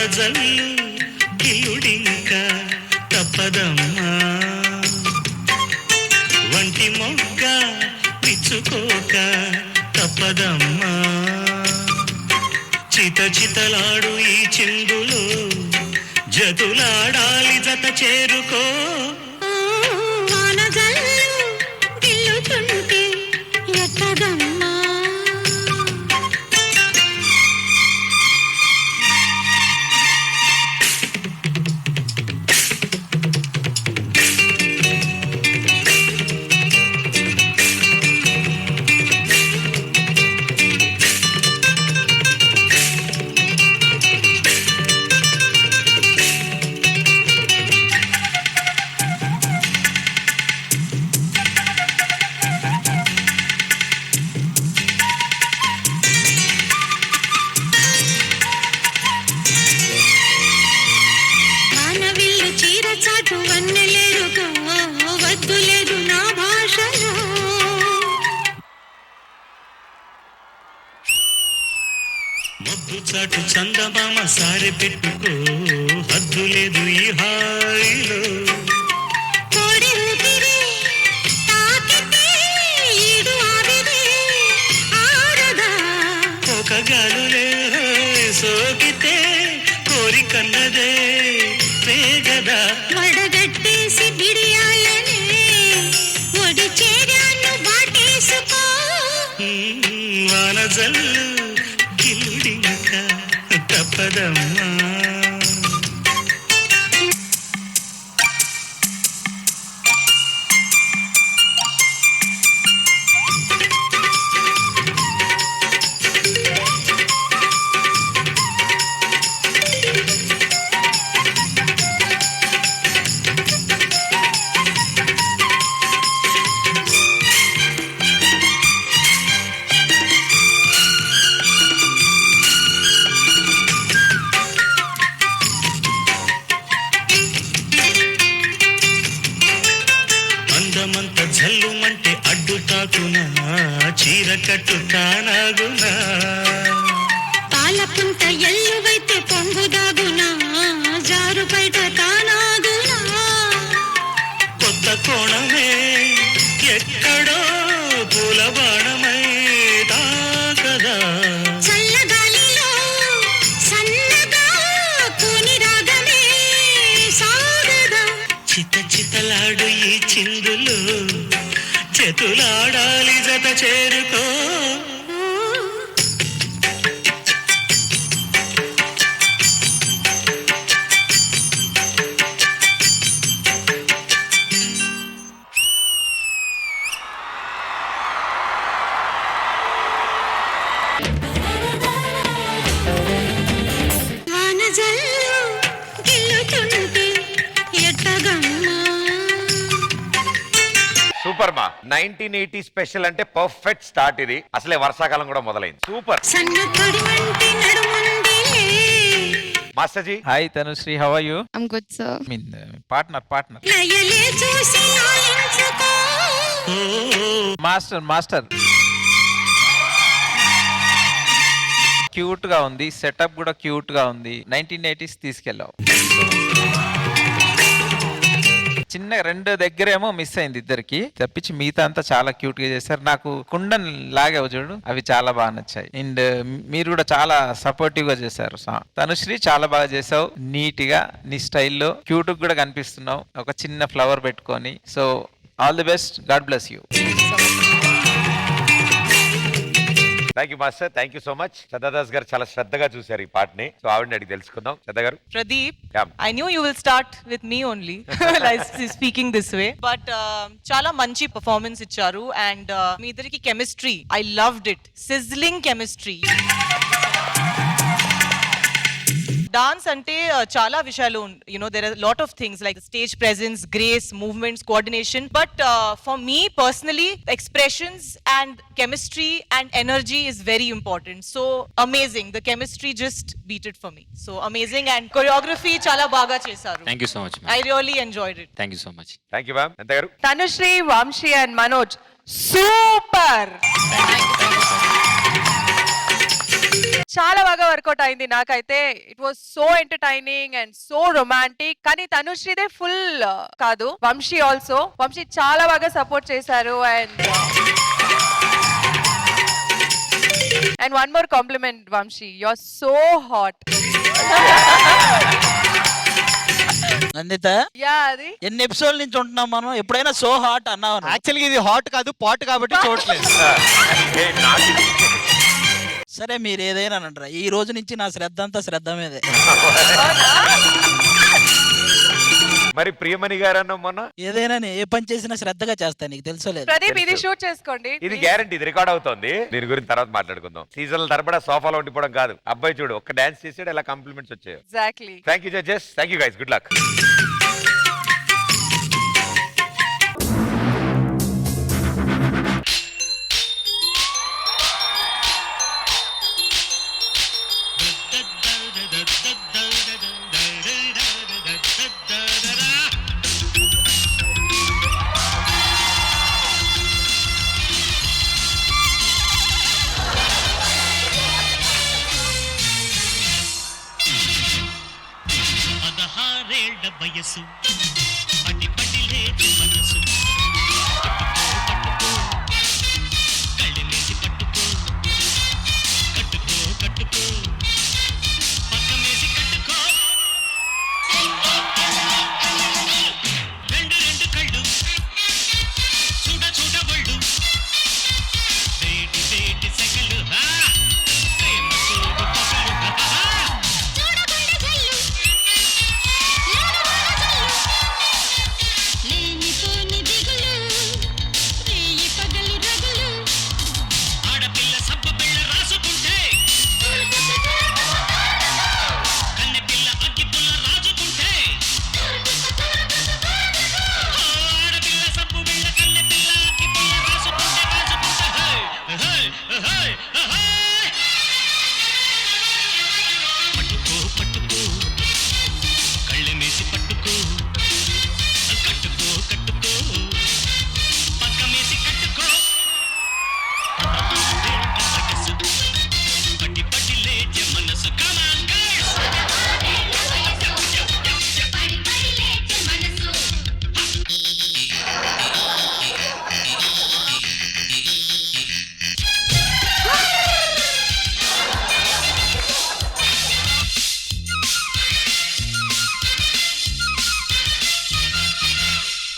వానజల్లు కిల్లుడింక తప్పదమ్మా వంటి మొగ్గ పిచ్చుకోక తప్పదమ్మా చితలాడు ఈ చిందులో జతులాడాలి జత చేరుకో వానజల్లు గిల్లుతుంటే ఎట్టదమ్మా మబ్బు చాటు చందమామ సారి పెట్టుకో హద్దు లేదు ఈ హాయిలో ఒక గాలులే సోకితే కోరికన్నదే వేగదా వడగట్టేసి బిడియాలనే ఒడి చేరాను బాటేసుకో వానజల్లు కిల్లుడింక తప్పదమ్మా అందమంత జల్లుమంటే అడ్డు తాకునా చీర కట్టు తానాగునా పాలపుంట ఎల్లువైతే పొంగుదాగునా జారు బయట తానాగునా కొత్త కోణమే ఎక్కడో పూల బాణమై తాకదా చల్లగాలిలో సన్నగా కూని రాగమే సాగదా చితలాడు ఈ చిందులు చేతులాడాలి జత చేరుకో వానజల్లు గిల్లుతుంటే ఎట్టగమ్మా సూపర్ మా 1980 స్పెషల్ అంటే పర్ఫెక్ట్ స్టార్ట్ ఇది. అసలే వర్షాకాలం కూడా మొదలైంది. సూపర్ సన్నతడి వంటి నడుముందిలే master ji. Hi Tanushree, how are you? I'm good, sir. Partner లయలే చూసి లాలించుకో మాస్టర్ క్యూట్ గా ఉంది, సెటప్ కూడా క్యూట్ గా ఉంది. 1980s తీసుకెళ్ళావు. చిన్న రెండు దగ్గరేమో మిస్ అయింది ఇద్దరికి తప్పించి మిగతా అంతా చాలా క్యూట్ గా చేశారు. నాకు కుండన్ లాగావు చూడు, అవి చాలా బాగా నచ్చాయి. అండ్ మీరు కూడా చాలా సపోర్టివ్ గా చేశారు. తనుశ్రీ చాలా బాగా చేసావు, నీట్ గా నీ స్టైల్లో క్యూట్ కూడా కనిపిస్తున్నావు, ఒక చిన్న ఫ్లవర్ పెట్టుకొని. So all the best, God bless you. Thank you master, thank you so much. Shraddha Das గారు చాలా శ్రద్ధగా చూశారు ఈ పాటని. సో ఆవిడని అడిగి తెలుసుకుందాం. శ్రద్ధ గారు. Pradeep, Yeah. I knew you will start with me only, like speaking this way. But chala manchi performance icharu and మీ ఇద్దరికి chemistry, I loved it. Sizzling chemistry. Dance అంటే చాలా విషయాలు, there are a lot of things like stage presence, grace, movements, coordination. But for me personally, expressions and chemistry and energy is very important. So amazing. The chemistry just beat it for me. So amazing, and choreography chala baga chesaru. Thank you so much, ma'am. I really enjoyed it. Thank you so much. Thank you ma'am. ఎంత గారు. Tanushree, Vamshi and Manoj, super! చాలా బాగా work out అయింది నాకైతే. It was so entertaining and so romantic. కానీ తనుశ్రీదే full కాదు, Vamsi also. Vamsi చాలా బాగా సపోర్ట్ చేశారు. And one more compliment Vamsi, you are so hot. Nanditha, yeah అది ఎన్ని ఎపిసోడ్ నుంచి ఉంటున్నాం మనం? ఎప్పుడైనా సో హాట్ అన్నావు? యాక్చువల్గా ఇది హాట్ కాదు, పాట్ కాబట్టి చూడట్లేదు. సరే, మీరు ఏదైనా అంటారా, ఈ రోజు నుంచి నా శ్రద్ధ అంతా శ్రద్ధ మీదే. మరి ప్రియమణి గారు అన్న మొన్న ఏదైనా నేను ఏ పని చేసినా శ్రద్ధగా చేస్తాను, నీకు తెలుసో లేదు. ప్రదీప్ ఇది షూట్ చేసుకోండి. ఇది గ్యారంటీ, ఇది రికార్డ్ అవుతుంది. దీని గురించి తర్వాత మాట్లాడుకుందాం. సీజన్ల తరబడా సోఫాలో ఉండిపోవడం కాదు. అబ్బాయి చూడు, ఒక్క డాన్స్ చేసాడు, ఎలా కాంప్లిమెంట్స్ వచ్చాయి. Exactly. Thank you judges, thank you guys, good luck. పదహారేళ్ల వయసు, పడి పడి లేదు మనసు. పట్టుకో, కళ్ళమేసి పట్టుకో, కట్టుకో కట్టుకో, పక్కమేసి కట్టుకో. రెండు రెండు కళ్ళు, చూడ చూడ ఒళ్ళు, వేటి వేటి సెగలు, ప్రేమ చూడు పగలు. ఆడపిల్ల సబ్బు బిళ్ళ రాసుకుంటే, కన్నె పిల్ల అగ్గి పుల్ల రాజుకుంటే. ఆడపిల్ల సబ్బు బిళ్ళ, కన్నె పిల్ల అగ్గి పుల్ల రాసుకుంటే. పట్టుకో పట్టుకో,